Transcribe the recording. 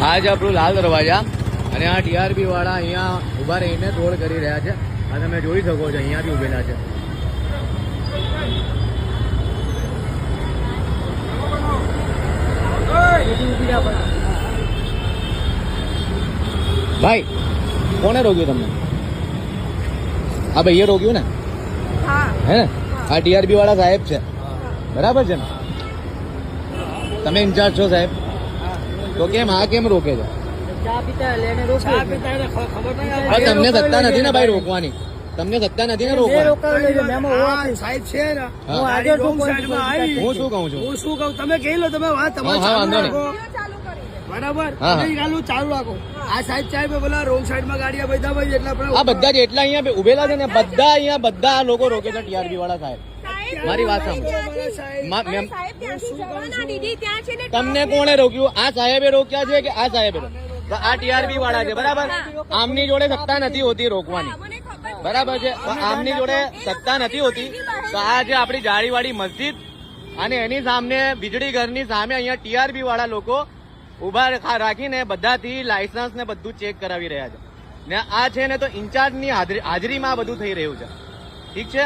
આ જ આપણું લાલ દરવાજા અને આ ટીઆરબી વાળા અહીંયા ઉભા રહીને તોડ કરી રહ્યા છે. આ તમે જોઈ શકો છો, અહીંયા બી ઉભેલા છે. ભાઈ કોને રોક્યું તમને? આ ભાઈએ રોક્યું ને? હે ને? આ ટીઆરબી વાળા સાહેબ છે, બરાબર છે ને? તમે ઇન્ચાર્જ છો સાહેબ, તો કેમ આ કેમ રોકે છે? તમને સત્તા નથી ને ભાઈ રોકવાની, તમને સત્તા નથી ને રોકવાની. સાહેબ છે ને, હું શું કહું છું? તમે કહી લો, તમે વાત હા વાંધો નહીં. બરાબર, હા. ચાલુ રાખો. આ સાહેબ બોલા રોંગ સાઈડ માં ગાડીઓ બધા ભાઈ જેટલા આ બધા જેટલા અહીંયા ઉભેલા છે ને, બધા આ લોકો રોકે છે ટીઆરબી વાળા સાહેબ. મારી વાત સાંભળો. તમને કોણે રોક્યું? આ સાહેબે રોક્યા છે કે આ સાહેબે? આ ટીઆરબી વાળા છે, બરાબર. આમની જોડે સત્તા નથી હોતી રોકવાની, બરાબર છે. આમની જોડે સત્તા નથી હોતી, તો આ જે આપણી જાળીવાળી મસ્જિદ અને એની સામે વીજળી ઘરની સામે અહીંયા ટીઆરબી વાળા લોકો ઉભા રાખીને બધાથી લાયસન્સ ને બધું ચેક કરાવી રહ્યા છે. ને આ છે ને તો ઇન્ચાર્જની હાજરીમાં આ બધું થઈ રહ્યું છે. ઠીક છે.